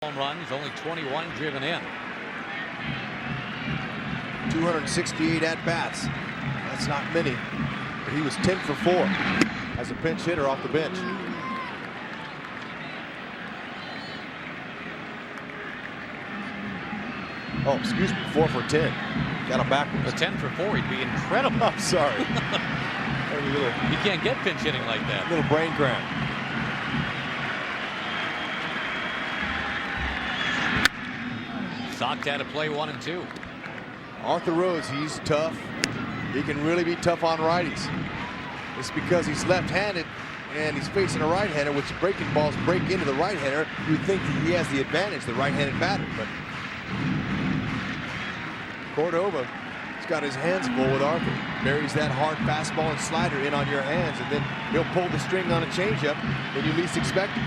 Home runs, only 21 driven in. 268 at-bats. That's not many, but he was 10 for 4 as a pinch hitter off the bench. Oh, excuse me, 4 for 10. Got him backwards. The 10 for 4, he'd be incredible. I'm sorry. You can't get pinch hitting like that. Little brain cramp. Socked out of play 1 and 2. Arthur Rhodes, he's tough. He can really be tough on righties. It's because he's left-handed and he's facing a right-hander, which breaking balls break into the right-hander. You would think that he has the advantage, the right-handed batter, but Cordova has got his hands full with Arthur. Buries that hard fastball and slider in on your hands, and then he'll pull the string on a changeup when you least expect it.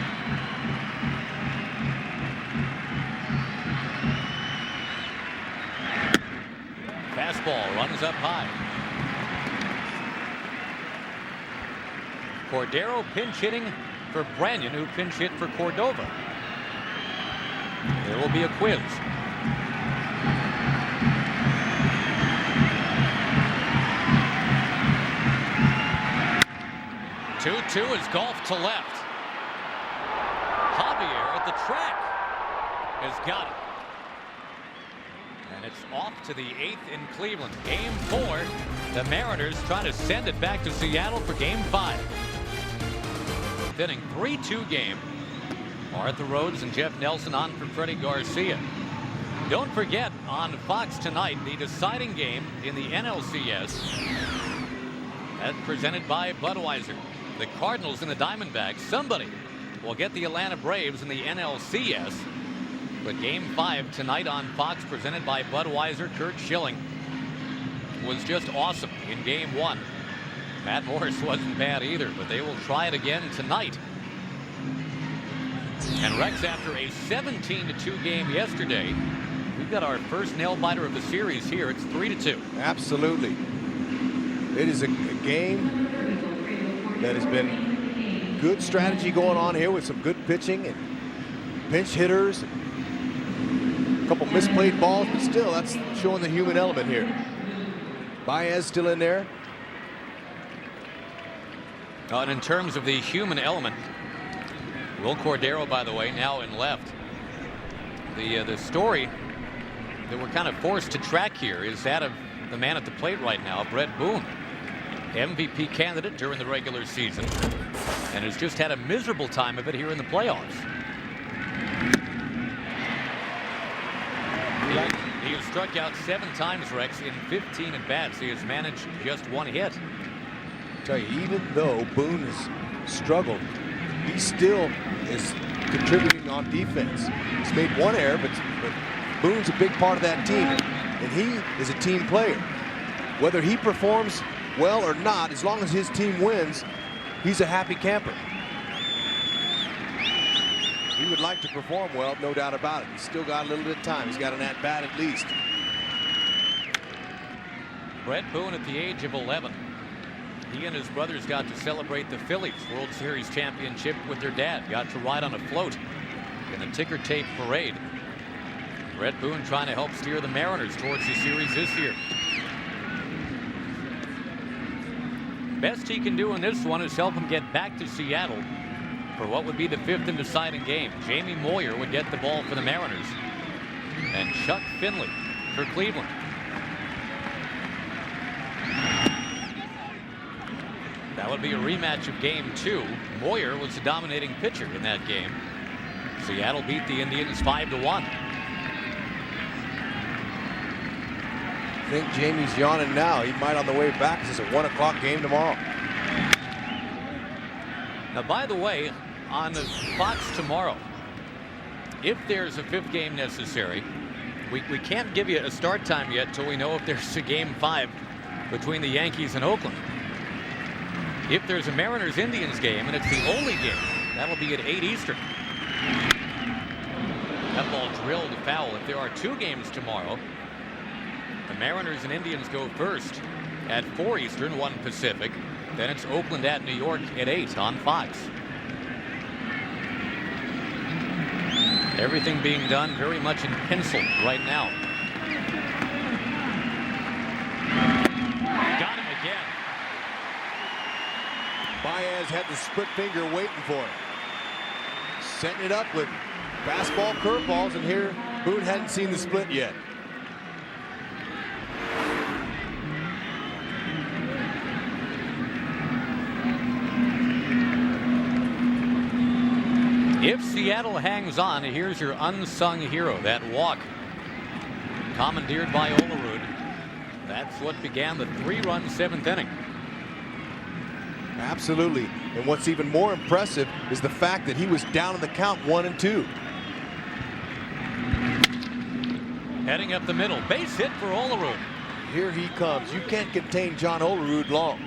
Fastball runs up high. Cordero pinch hitting for Branyan, who pinch hit for Cordova. There will be a quiz. Two is golf to left. Javier at the track has got it. And it's off to the 8th in Cleveland. Game 4. The Mariners trying to send it back to Seattle for Game 5. Inning 3-2 game. Arthur Rhodes and Jeff Nelson on for Freddy Garcia. Don't forget, on Fox tonight, the deciding game in the NLCS. That's presented by Budweiser. The Cardinals and the Diamondbacks. Somebody will get the Atlanta Braves in the NLCS. But Game 5 tonight on Fox, presented by Budweiser. Kurt Schilling was just awesome in Game 1. Matt Morris wasn't bad either, but they will try it again tonight. And Rex, after a 17-2 game yesterday, we've got our first nail-biter of the series here. It's 3-2. Absolutely. It is a game that has been good strategy going on here with some good pitching and pinch hitters. A couple misplayed balls, but still, that's showing the human element here. Baez still in there. And in terms of the human element, Will Cordero, by the way, now in left. The story that we're kind of forced to track here is that of the man at the plate right now, Brett Boone. MVP candidate during the regular season, and has just had a miserable time of it here in the playoffs. He has struck out 7 times, Rex, in 15 at-bats. He has managed just 1 hit. I tell you, even though Boone has struggled, he still is contributing on defense. He's made 1 error, but Boone's a big part of that team, and he is a team player. Whether he performs well or not, as long as his team wins, he's a happy camper. He would like to perform well, no doubt about it. He's still got a little bit of time. He's got an at-bat at least. Brett Boone at the age of 11. He and his brothers got to celebrate the Phillies World Series championship with their dad. Got to ride on a float in the ticker tape parade. Brett Boone trying to help steer the Mariners towards the series this year. Best he can do in this one is help him get back to Seattle for what would be the 5th and deciding game. Jamie Moyer would get the ball for the Mariners, and Chuck Finley for Cleveland. That would be a rematch of Game 2. Moyer was the dominating pitcher in that game. Seattle beat the Indians 5-1. I think Jamie's yawning now. He might on the way back. This is a 1 o'clock game tomorrow. Now, by the way, on the Fox tomorrow, if there's a 5th game necessary, we can't give you a start time yet till we know if there's a Game 5 between the Yankees and Oakland. If there's a Mariners-Indians game, and it's the only game, that'll be at 8 Eastern. That ball drilled foul. If there are 2 games tomorrow, the Mariners and Indians go first at 4 Eastern, 1 Pacific. Then it's Oakland at New York at 8 on Fox. Everything being done very much in pencil right now. Got him again. Baez had the split finger waiting for him. Setting it up with fastball curveballs, and here Boone hadn't seen the split yet. If Seattle hangs on, here's your unsung hero, that walk commandeered by Olerud. That's what began the 3-run 7th inning. Absolutely. And what's even more impressive is the fact that he was down in the count 1-2. Heading up the middle, base hit for Olerud. Here he comes. You can't contain John Olerud long.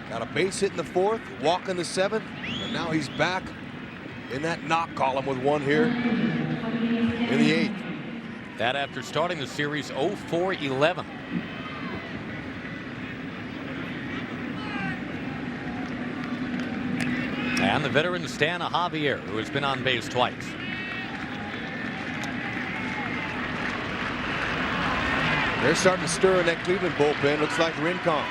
Got a base hit in the 4th, walk in the 7th, and now he's back in that knock column with one here in the 8th. That after starting the series 0-4-11. And the veteran Stan Javier, who has been on base twice. They're starting to stir in that Cleveland bullpen. Looks like Rincon.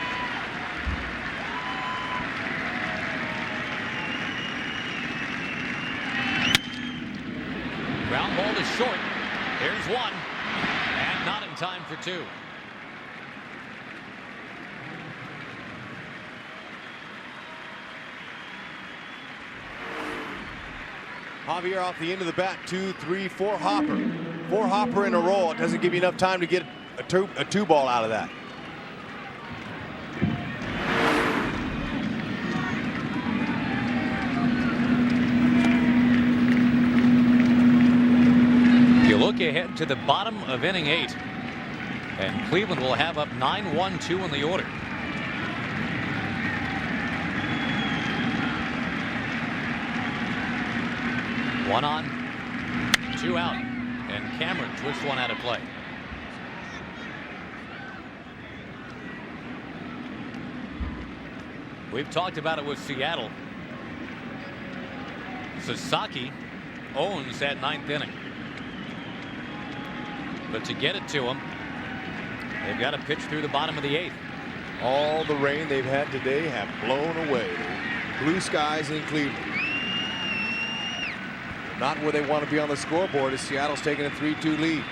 Ground ball is short. Here's one. And not in time for 2. Javier off the end of the bat. 2, 3, 4 hopper. 4 hopper in a row. It doesn't give you enough time to get a 2 ball out of that. You look ahead to the bottom of inning 8, and Cleveland will have up 9-1-2 in the order. One on, 2 out, and Cameron twists one out of play. We've talked about it with Seattle. Sasaki owns that 9th inning. But to get it to him, they've got to pitch through the bottom of the 8th. All the rain they've had today have blown away. Blue skies in Cleveland. Not where they want to be on the scoreboard as Seattle's taking a 3-2 lead.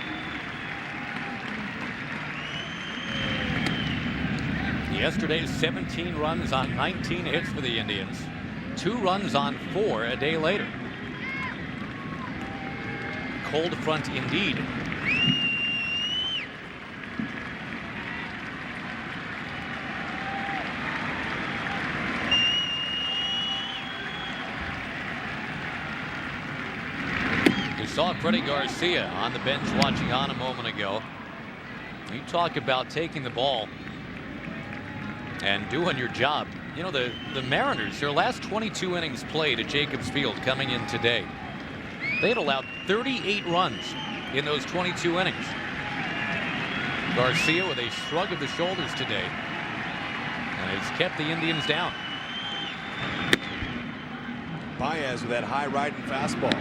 Yesterday's 17 runs on 19 hits for the Indians. 2 runs on 4 a day later. Cold front indeed. We saw Freddy Garcia on the bench watching on a moment ago. You talk about taking the ball and doing your job. You know, the Mariners, their last 22 innings played at Jacobs Field coming in today, they had allowed 38 runs in those 22 innings. Garcia with a shrug of the shoulders today, and has kept the Indians down. Baez with that high riding fastball.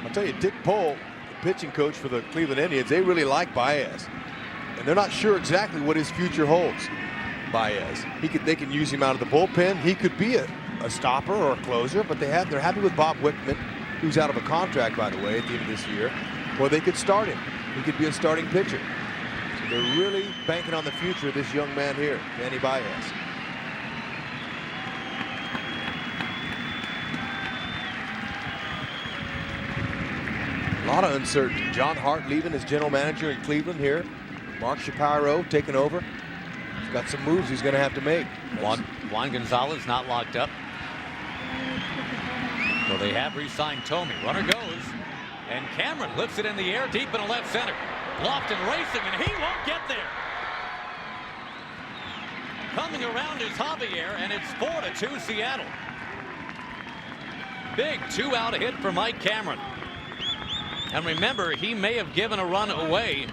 I'll tell you, Dick Pohl, the pitching coach for the Cleveland Indians, they really like Baez, and they're not sure exactly what his future holds. Baez, they can use him out of the bullpen. He could be a stopper or a closer, but they're happy with Bob Wickman, who's out of a contract, by the way, at the end of this year. Or they could start him. He could be a starting pitcher. So they're really banking on the future of this young man here, Danny Baez. A lot of uncertainty. John Hart leaving as general manager in Cleveland here. Mark Shapiro taking over. He's got some moves he's going to have to make. Juan Gonzalez not locked up. So they have re-signed Thome. Runner goes, and Cameron lifts it in the air deep in left center. Lofton racing, and he won't get there. Coming around is Javier, and it's 4-2 Seattle. Big 2-out hit for Mike Cameron. And remember, he may have given a run away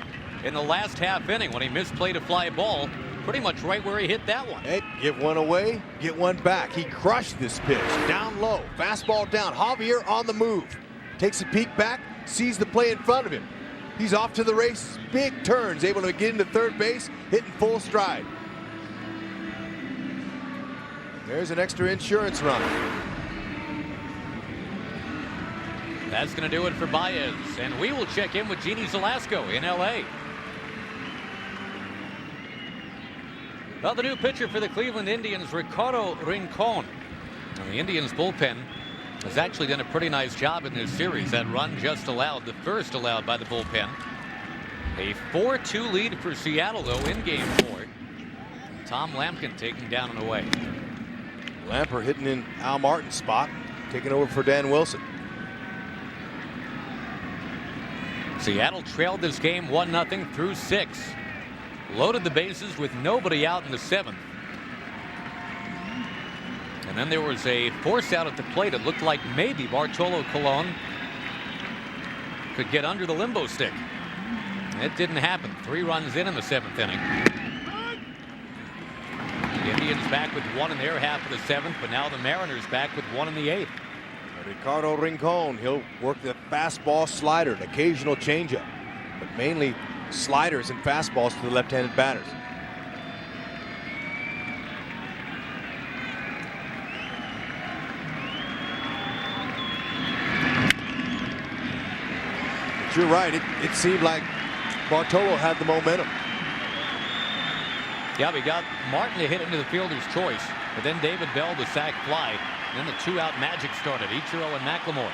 in the last half inning when he misplayed a fly ball, pretty much right where he hit that one. Hey, give one away, get one back. He crushed this pitch down low, fastball down. Javier on the move, takes a peek back, sees the play in front of him. He's off to the races, big turns, able to get into third base, hitting full stride. There's an extra insurance run. That's going to do it for Baez, and we will check in with Jeannie Velasco in L.A. Well, the new pitcher for the Cleveland Indians, Ricardo Rincon. And the Indians bullpen has actually done a pretty nice job in this series. That run just allowed, the first allowed by the bullpen. A 4-2 lead for Seattle, though, in Game 4. Tom Lampkin taking down and away. Lamper hitting in Al Martin's spot, taking over for Dan Wilson. Seattle trailed this game 1-0 through 6. Loaded the bases with nobody out in the 7th. And then there was a force out at the plate. It looked like maybe Bartolo Colon could get under the limbo stick. It didn't happen. 3 runs in the 7th inning. The Indians back with 1 in their half of the 7th, but now the Mariners back with 1 in the 8th. Ricardo Rincon, he'll work the fastball, slider, an occasional changeup, but mainly sliders and fastballs to the left-handed batters. But you're right, it seemed like Bartolo had the momentum. Yeah, we got Martin to hit into the fielder's choice, but then David Bell the sac fly. And then the 2-out magic started. Ichiro and McLemore.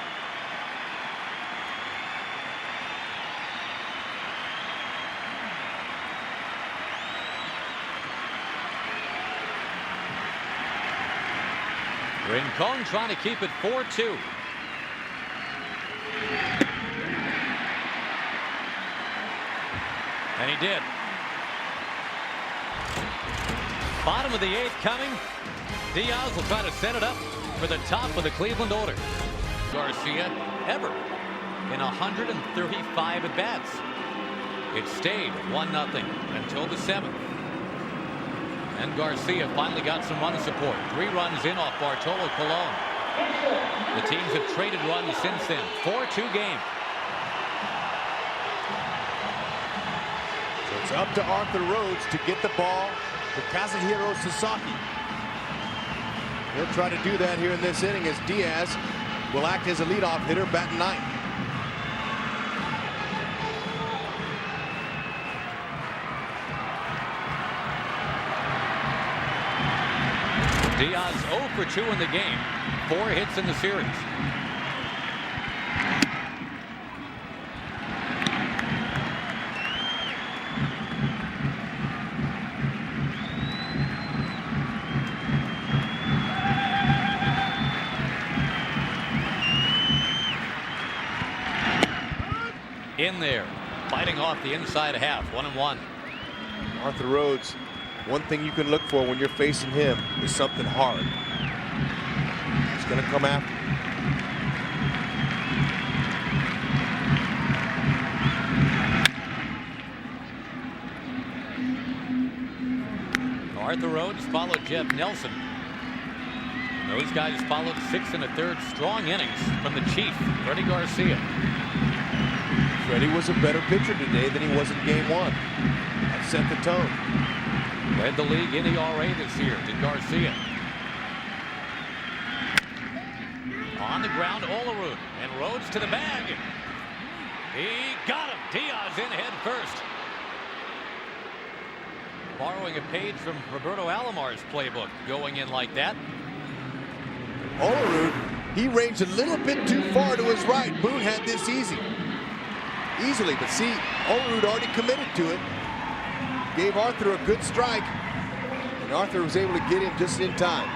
Rincon trying to keep it 4-2. And he did. Bottom of the 8th coming. Diaz will try to set it up for the top of the Cleveland order. Garcia ever in 135 at-bats. It stayed 1-0 until the 7th. And Garcia finally got some run support. 3 runs in off Bartolo Colon. The teams have traded runs since then. 4-2 game. So it's up to Arthur Rhodes to get the ball to Kazuhiro Sasaki. He'll try to do that here in this inning as Diaz will act as a leadoff hitter, batting 9th. Diaz 0 for 2 in the game. 4 hits in the series. In there, fighting off the inside half, 1-1. Arthur Rhodes, one thing you can look for when you're facing him is something hard. He's going to come after you. Arthur Rhodes followed Jeff Nelson. And those guys followed 6 1/3 strong innings from the Chief, Freddy Garcia. Freddy was a better pitcher today than he was in Game 1. That set the tone. Led the league in ERA this year to Garcia. On the ground, Olerud, and Rhodes to the bag. He got him. Diaz in head first. Borrowing a page from Roberto Alomar's playbook, going in like that. Olerud, he ranged a little bit too far to his right. Boone had this easily, but see, Olerud already committed to it. Gave Arthur a good strike, and Arthur was able to get him just in time.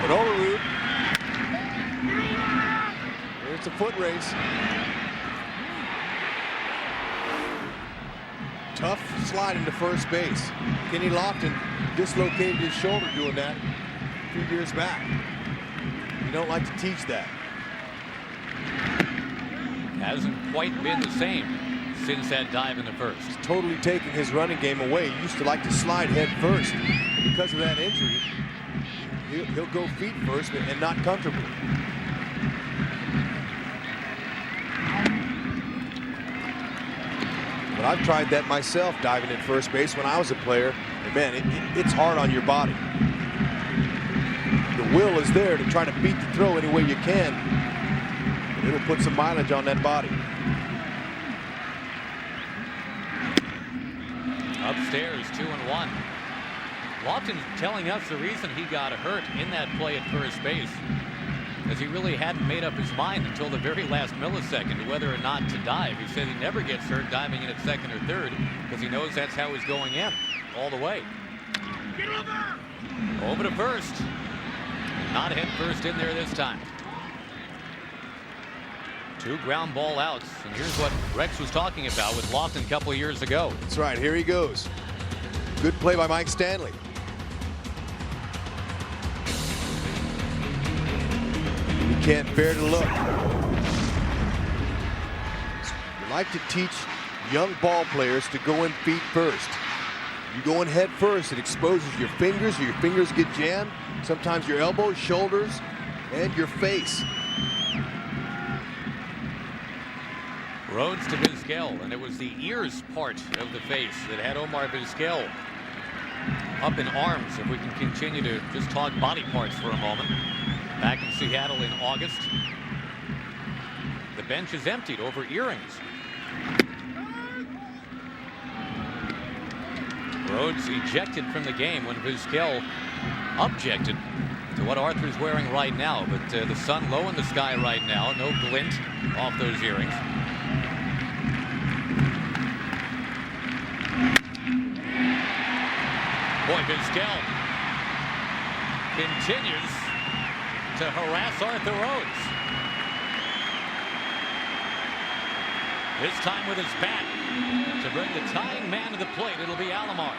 But Olerud, it's a foot race. Tough slide into first base. Kenny Lofton dislocated his shoulder doing that a few years back. You don't like to teach that. Hasn't quite been the same since that dive in the first. He's totally taking his running game away. He used to like to slide head first. Because of that injury, he'll go feet first and not comfortably. But I've tried that myself, diving at first base when I was a player. And man, it's hard on your body. The will is there to try to beat the throw any way you can. But it'll put some mileage on that body. Upstairs, 2-1. Lofton telling us the reason he got hurt in that play at first base, as he really hadn't made up his mind until the very last millisecond whether or not to dive. He said he never gets hurt diving in at second or third because he knows that's how he's going in all the way. Get over to first. Not head first in there this time. 2 ground ball outs, and here's what Rex was talking about with Lofton a couple of years ago. That's right, here he goes. Good play by Mike Stanley. He can't bear to look. We like to teach young ball players to go in feet first. You go in head first, it exposes your fingers get jammed, sometimes your elbows, shoulders, and your face. Rhodes to Vizquel, and it was the ears part of the face that had Omar Vizquel up in arms. If we can continue to just talk body parts for a moment. Back in Seattle in August. The bench is emptied over earrings. Rhodes ejected from the game when Vizquel objected to what Arthur's wearing right now, but the sun low in the sky right now, no glint off those earrings. Boy, Vizquel continues to harass Arthur Rhodes. This time with his bat to bring the tying man to the plate. It'll be Alomar.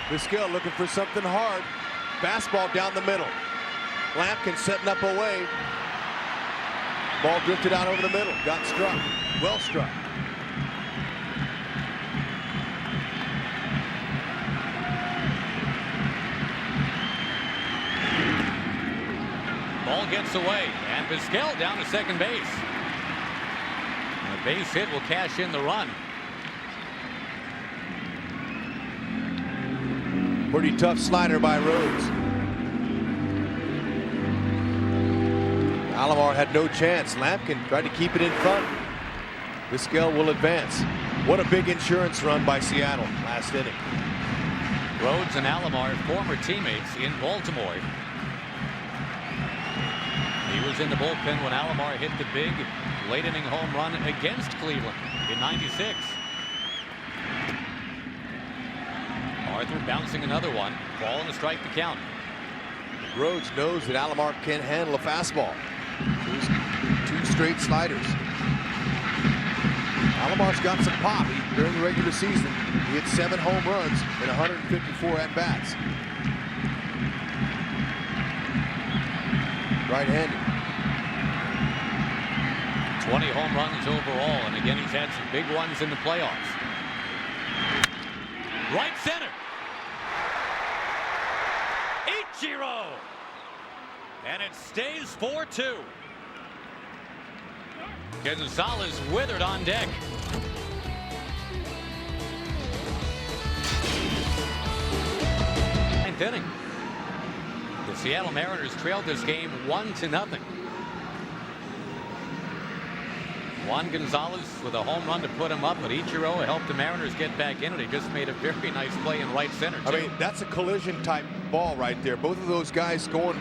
Vizquel looking for something hard. Fastball down the middle. Lampkin setting up away. Ball drifted out over the middle. Got struck. Well struck. Ball gets away, and Vizquel down to second base. And a base hit will cash in the run. Pretty tough slider by Rhodes. Alomar had no chance. Lampkin tried to keep it in front. Vizquel will advance. What a big insurance run by Seattle last inning. Rhodes and Alomar, former teammates in Baltimore. He was in the bullpen when Alomar hit the big late inning home run against Cleveland in '96. Arthur bouncing another one. Ball and a strike to count. Rhodes knows that Alomar can handle a fastball. Two straight sliders. Alomar's got some pop. During the regular season, he hit 7 home runs in 154 at-bats. Right-handed. 20 home runs overall, and again he's had some big ones in the playoffs. Right center. Ichiro. And it stays 4-2. Gonzalez withered on deck. Ninth inning. The Seattle Mariners trailed this game 1-0. Juan Gonzalez with a home run to put him up, but Ichiro helped the Mariners get back in it. He just made a very nice play in right center, too. I mean, that's a collision type ball right there. Both of those guys going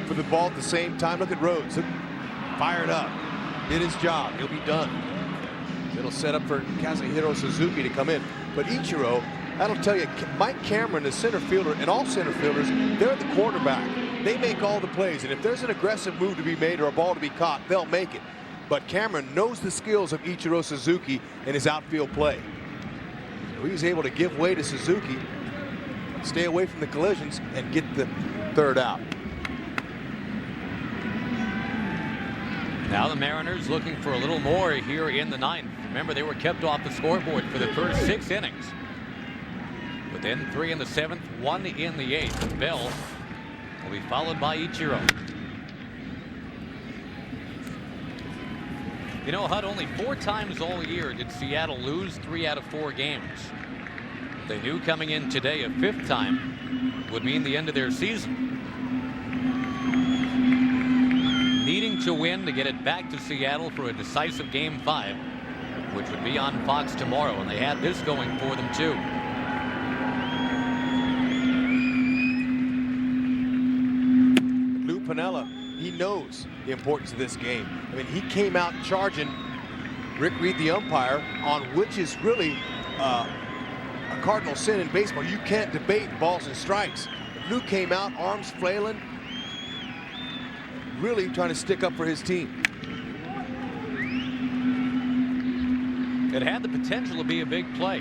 for the ball at the same time. Look at Rhodes. Fired up. Did his job. He'll be done. It'll set up for Kazuhiro Suzuki to come in. But Ichiro, that'll tell you, Mike Cameron, the center fielder, and all center fielders, they're the quarterback. They make all the plays. And if there's an aggressive move to be made or a ball to be caught, they'll make it. But Cameron knows the skills of Ichiro Suzuki in his outfield play. So he's able to give way to Suzuki, stay away from the collisions, and get the third out. Now the Mariners looking for a little more here in the ninth. Remember, they were kept off the scoreboard for the first 6 innings. But then 3 in the 7th, 1 in the 8th. Bell will be followed by Ichiro. You know, Hud, only 4 times all year did Seattle lose 3 out of 4 games. They knew coming in today a 5th time would mean the end of their season. Needing to win to get it back to Seattle for a decisive Game 5, which would be on Fox tomorrow, and they had this going for them too. Lou Piniella, he knows the importance of this game. I mean, he came out charging Rick Reed, the umpire, on which is really a cardinal sin in baseball. You can't debate balls and strikes. But Lou came out, arms flailing, really trying to stick up for his team. It had the potential to be a big play.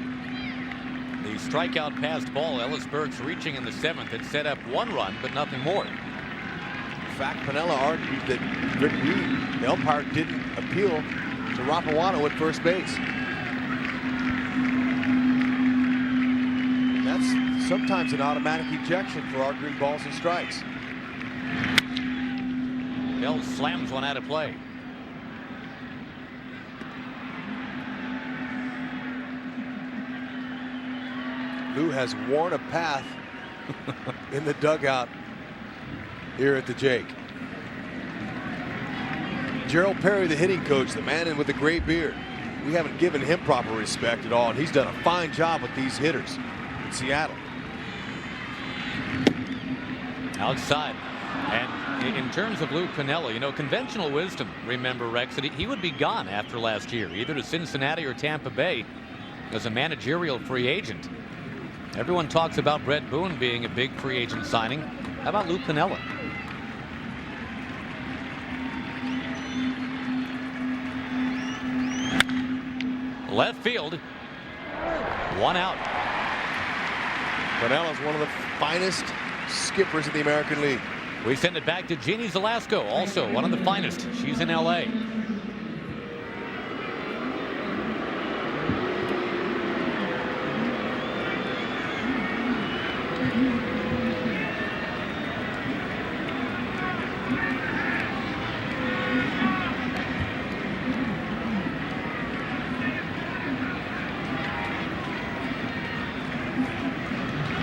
The strikeout passed ball, Ellis Burks reaching in the 7th, had set up 1 run, but nothing more. In fact, Piniella argued that Rick Reed, the umpire, didn't appeal to Rapawano at first base. And that's sometimes an automatic ejection for arguing balls and strikes. Bell slams one out of play. Lou has worn a path in the dugout here at the Jake. Gerald Perry, the hitting coach, the man with the gray beard. We haven't given him proper respect at all, and he's done a fine job with these hitters in Seattle. Outside. And in terms of Lou Piniella, you know, conventional wisdom, remember, Rex, that he would be gone after last year, either to Cincinnati or Tampa Bay as a managerial free agent. Everyone talks about Brett Boone being a big free agent signing. How about Lou Piniella? Left field. 1 out. Piniella's one of the finest skippers in the American League. We send it back to Jeannie Zelasco, also one of the finest. She's in L.A.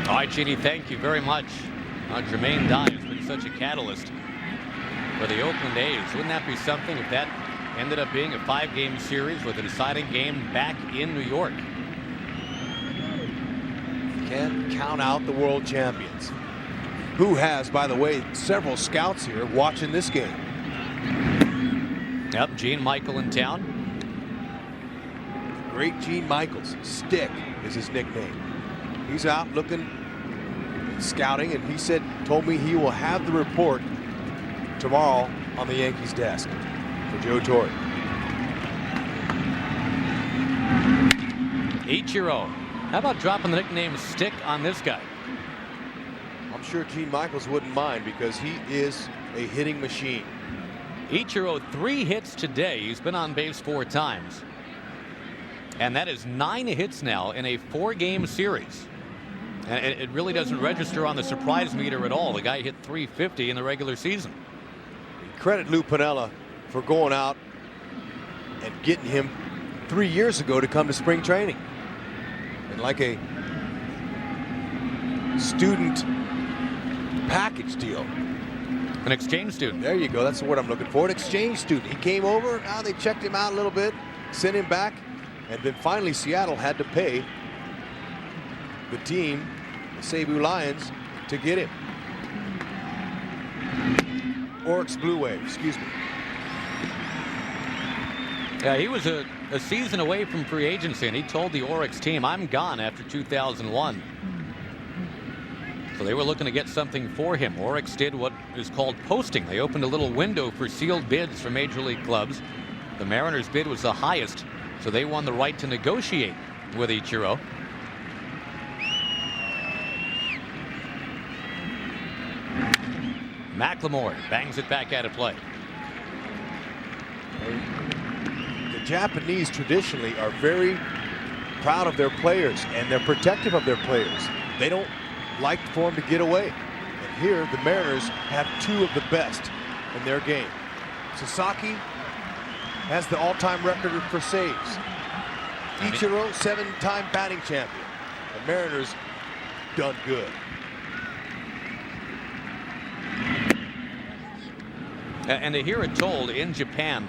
All right, Jeannie, thank you very much. Jermaine Dye has been such a catalyst for the Oakland A's. Wouldn't that be something if that ended up being a 5-game series with a deciding game back in New York? Can't count out the world champions, who has, by the way, several scouts here watching this game. Yep, Gene Michael in town. Great Gene Michaels. Stick is his nickname. He's out looking, scouting, and he told me he will have the report tomorrow on the Yankees desk for Joe Torre. Ichiro. How about dropping the nickname Stick on this guy? I'm sure Gene Michaels wouldn't mind because he is a hitting machine. Ichiro, 3 hits today. He's been on base 4 times. And that is 9 hits now in a 4-game series. And it really doesn't register on the surprise meter at all. The guy hit .350 in the regular season. Credit Lou Piniella for going out and getting him 3 years ago to come to spring training. And like a student package deal. An exchange student. There you go. That's the word I'm looking for. An exchange student. He came over. Now they checked him out a little bit, sent him back. And then finally Seattle had to pay the team, the Cebu Lions, to get him. Oryx Blue Wave, excuse me. Yeah, he was a season away from free agency, and he told the Oryx team, I'm gone after 2001. So they were looking to get something for him. Oryx did what is called posting. They opened a little window for sealed bids for major league clubs. The Mariners bid was the highest, so they won the right to negotiate with Ichiro. McLemore bangs it back out of play. The Japanese traditionally are very proud of their players, and they're protective of their players. They don't like for him to get away. And here, the Mariners have two of the best in their game. Sasaki has the all-time record for saves. Ichiro, 7-time batting champion. The Mariners done good. And to hear it told in Japan,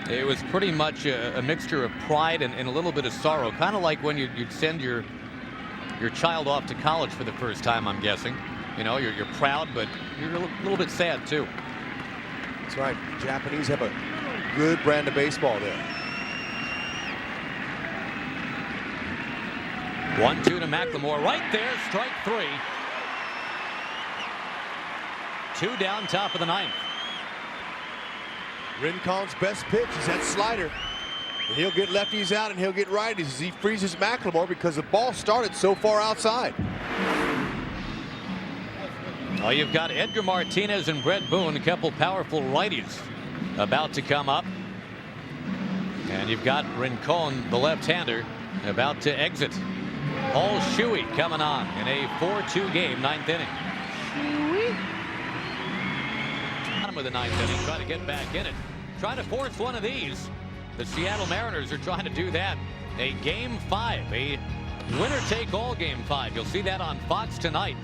it was pretty much a mixture of pride and a little bit of sorrow, kind of like when you'd send your child off to college for the first time, I'm guessing. You know, you're proud, but you're a little bit sad too. That's right. Japanese have a good brand of baseball there. 1-2 to McLemore. Right there, strike 3. 2 down, top of the 9th. Rincon's best pitch is that slider. And he'll get lefties out and he'll get righties as he freezes McLemore because the ball started so far outside. Oh, you've got Edgar Martinez and Brett Boone, a couple powerful righties about to come up. And you've got Rincon, the left-hander, about to exit. Paul Shuey coming on in a 4-2 game, 9th inning. Bottom of the 9th inning, trying to get back in it. Trying to force one of these. The Seattle Mariners are trying to do that. A game 5, a winner-take-all game 5. You'll see that on Fox tonight.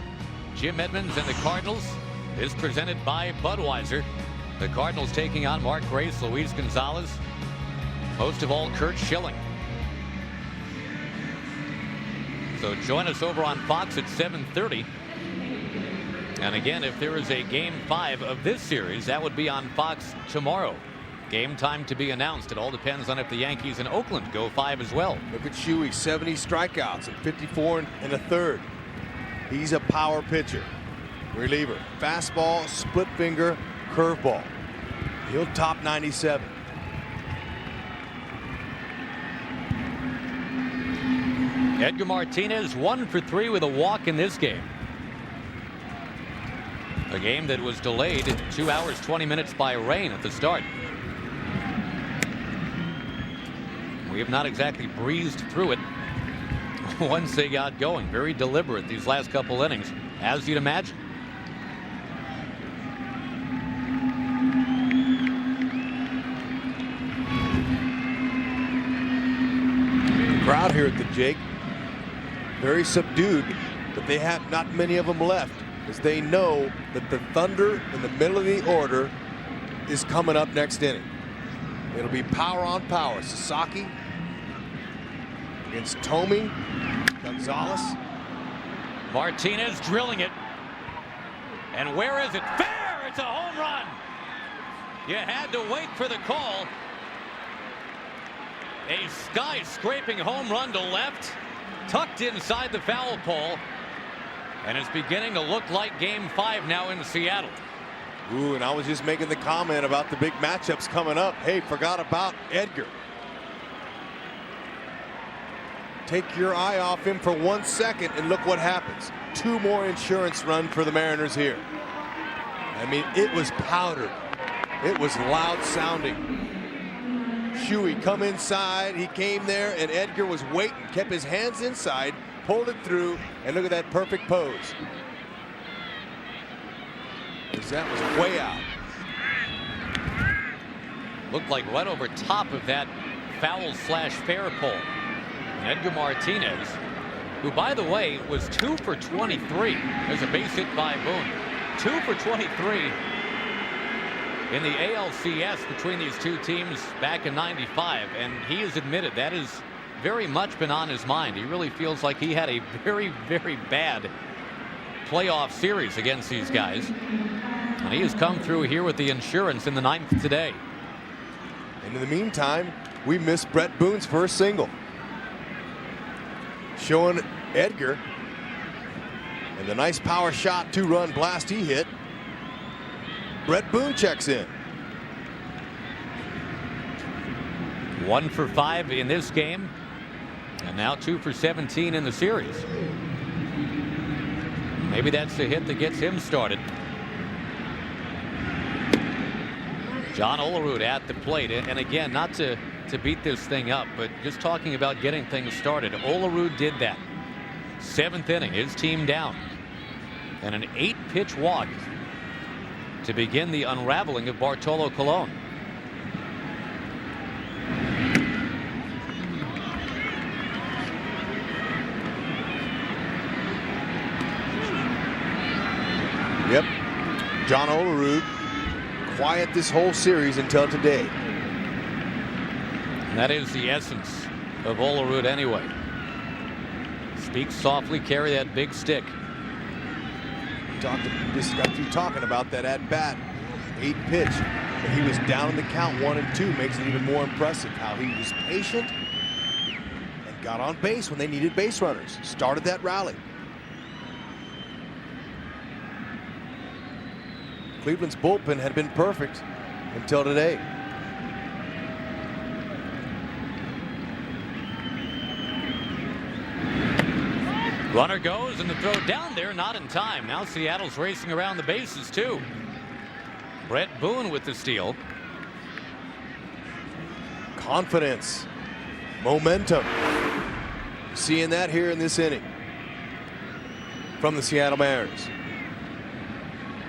Jim Edmonds and the Cardinals is presented by Budweiser. The Cardinals taking on Mark Grace, Luis Gonzalez, most of all Curt Schilling. So join us over on Fox at 7:30. And again, if there is a game 5 of this series, that would be on Fox tomorrow. Game time to be announced. It all depends on if the Yankees in Oakland go 5 as well. Look at Shuey, 70 strikeouts and 54 and a third. He's a power pitcher. Reliever. Fastball, split finger, curveball. He'll top 97. Edgar Martinez 1 for 3 with a walk in this game. A game that was delayed 2 hours 20 minutes by rain at the start. We have not exactly breezed through it once they got going. Very deliberate these last couple innings, as you'd imagine. The crowd here at the Jake, very subdued, but they have not many of them left, as they know that the Thunder in the middle of the order is coming up next inning. It'll be power on power. Sasaki against Thome, Gonzalez. Martinez drilling it. And where is it? Fair! It's a home run! You had to wait for the call. A sky-scraping home run to left, tucked inside the foul pole, and it's beginning to look like game 5 now in Seattle. Ooh, and I was just making the comment about the big matchups coming up. Hey, forgot about Edgar. Take your eye off him for 1 second and look what happens. 2 more insurance run for the Mariners here. I mean, it was powdered. It was loud sounding. Shuey come inside, he came there, and Edgar was waiting, kept his hands inside, pulled it through, and look at that perfect pose. Because that was way out. Looked like right over top of that foul/fair pole. And Edgar Martinez, who by the way was 2 for 23. There's a base hit by Boone. 2 for 23 in the ALCS between these two teams back in '95, and he has admitted that has very much been on his mind. He really feels like he had a very, very bad playoff series against these guys, and he has come through here with the insurance in the 9th today. And in the meantime, we missed Brett Boone's first single, showing Edgar and the nice power shot 2-run blast he hit. Brett Boone checks in. 1 for 5 in this game, and now 2 for 17 in the series. Maybe that's the hit that gets him started. John Olerud at the plate, and again, not to beat this thing up, but just talking about getting things started. Olerud did that. 7th inning, his team down. And an 8-pitch walk to begin the unraveling of Bartolo Colon. Yep. John Olerud quiet this whole series until today. And that is the essence of Olerud anyway. Speak softly, carry that big stick. Just got through talking about that at bat. 8 pitch. But he was down in the count 1 and 2. Makes it even more impressive how he was patient and got on base when they needed base runners. Started that rally. Cleveland's bullpen had been perfect until today. Runner goes, and the throw down there, not in time. Now Seattle's racing around the bases too. Brett Boone with the steal. Confidence, momentum. Seeing that here in this inning from the Seattle Mariners.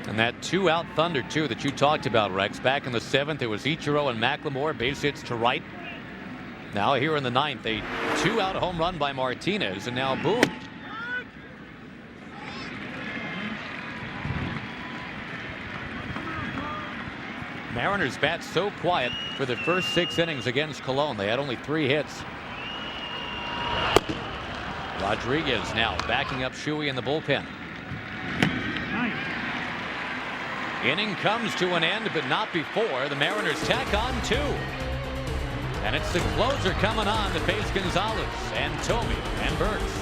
And that 2-out thunder too that you talked about, Rex. Back in the 7th, it was Ichiro and McLemore, base hits to right. Now here in the 9th, a 2-out home run by Martinez, and now Boone. Mariners bat so quiet for the first 6 innings against Cologne. They had only 3 hits. Rodriguez now backing up Shuey in the bullpen. Inning comes to an end, but not before the Mariners tack on 2. And it's the closer coming on to face Gonzalez and Thome and Burks.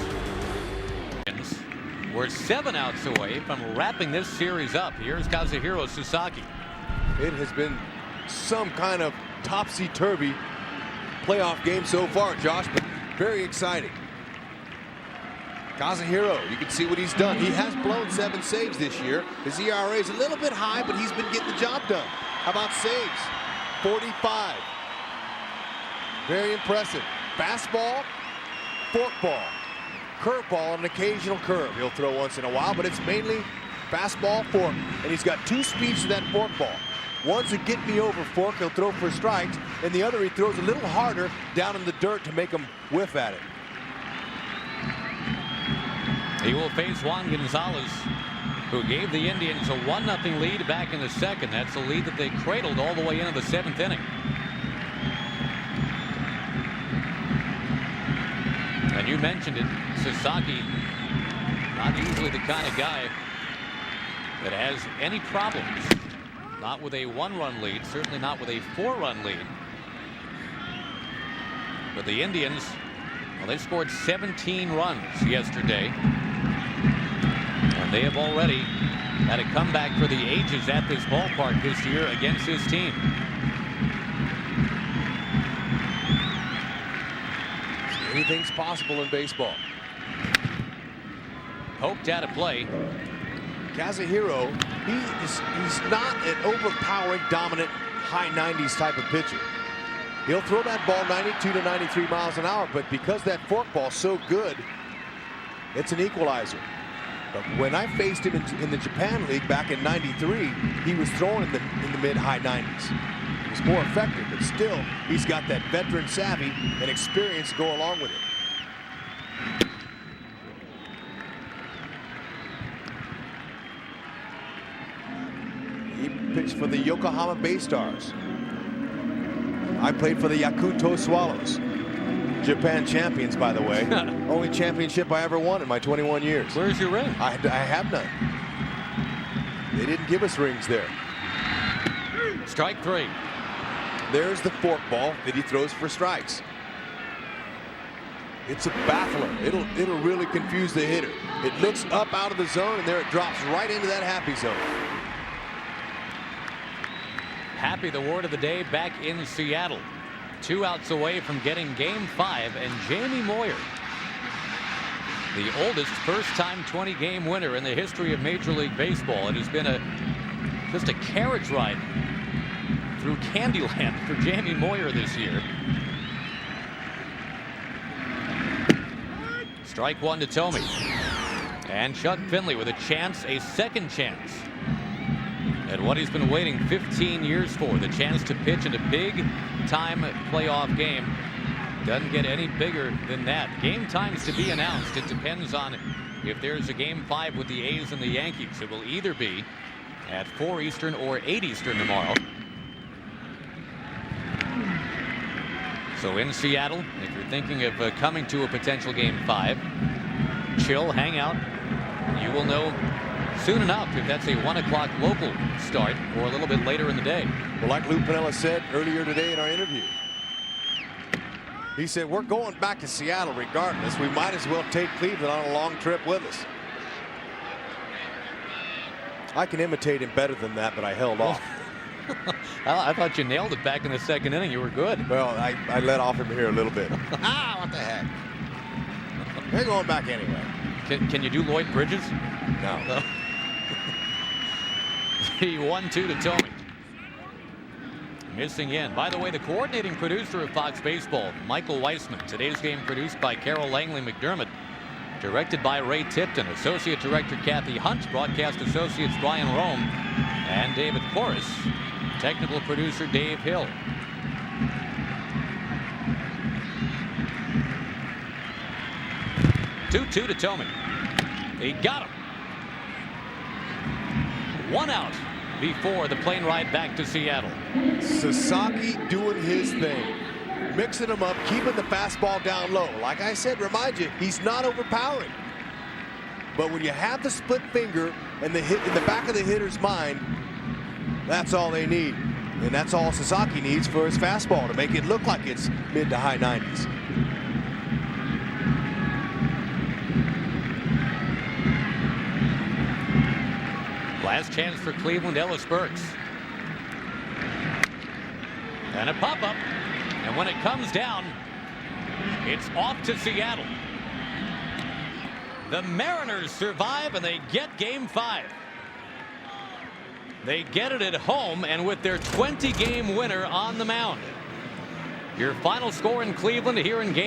We're 7 outs away from wrapping this series up. Here's Kazuhiro Sasaki. It has been some kind of topsy-turvy playoff game so far, Josh, but very exciting. Kazuhiro, you can see what he's done. He has blown 7 saves this year. His ERA is a little bit high, but he's been getting the job done. How about saves? 45. Very impressive. Fastball, forkball, curveball, and an occasional curve. He'll throw once in a while, but it's mainly fastball, fork. And he's got 2 speeds to that forkball. One's a get me over fork, he'll throw for strikes, and the other he throws a little harder down in the dirt to make him whiff at it. He will face Juan Gonzalez, who gave the Indians a 1-0 lead back in the 2nd. That's a lead that they cradled all the way into the 7th inning. And you mentioned it, Sasaki, not usually the kind of guy that has any problems. Not with a 1-run lead, certainly not with a 4-run lead. But the Indians, well, they scored 17 runs yesterday. And they have already had a comeback for the ages at this ballpark this year against his team. Anything's possible in baseball. Poked out of play. Kazuhiro, he's not an overpowering, dominant, high 90s type of pitcher. He'll throw that ball 92 to 93 miles an hour, but because that forkball's so good, it's an equalizer. But when I faced him in the Japan League back in '93, he was throwing in the mid-high 90s. He was more effective, but still, he's got that veteran savvy and experience to go along with it. Pitched for the Yokohama Bay Stars. I played for the Yakuto Swallows. Japan champions, by the way. Only championship I ever won in my 21 years. Where's your ring? I have none. They didn't give us rings there. Strike 3. There's the forkball that he throws for strikes. It's a baffler. It'll really confuse the hitter. It looks up out of the zone, and there it drops right into that happy zone. Happy, the word of the day, back in Seattle. 2 outs away from getting Game 5, and Jamie Moyer, the oldest first-time 20-game winner in the history of Major League Baseball. It has been just a carriage ride through Candyland for Jamie Moyer this year. Strike one to Thome. And Chuck Finley with a chance, a second chance. And what he's been waiting 15 years for, the chance to pitch in a big-time playoff game. Doesn't get any bigger than that. Game times to be announced. It depends on if there's a Game 5 with the A's and the Yankees. It will either be at 4 Eastern or 8 Eastern tomorrow. So in Seattle, if you're thinking of coming to a potential Game 5, chill, hang out. You will know soon enough if that's a 1 o'clock local start or a little bit later in the day. Well, like Lou Piniella said earlier today in our interview, he said, we're going back to Seattle regardless. We might as well take Cleveland on a long trip with us. I can imitate him better than that, but I held off. I thought you nailed it back in the second inning. You were good. Well, I let off him here a little bit. What the heck? They're going back anyway. Can you do Lloyd Bridges? No. He 1-2 to Thome. Missing in. By the way, the coordinating producer of Fox Baseball, Michael Weissman. Today's game produced by Carol Langley McDermott. Directed by Ray Tipton. Associate Director Kathy Hunt. Broadcast Associates Brian Rome and David Porras. Technical producer Dave Hill. Two to Thome. He got him. 1 out before the plane ride back to Seattle. Sasaki doing his thing. Mixing them up, keeping the fastball down low. Like I said, remind you, he's not overpowering. But when you have the split finger and the hit in the back of the hitter's mind, that's all they need. And that's all Sasaki needs for his fastball to make it look like it's mid to high 90s. Last chance for Cleveland, Ellis Burks. And a pop-up. And when it comes down, it's off to Seattle. The Mariners survive and they get Game 5. They get it at home and with their 20-game winner on the mound. Your final score in Cleveland here in Game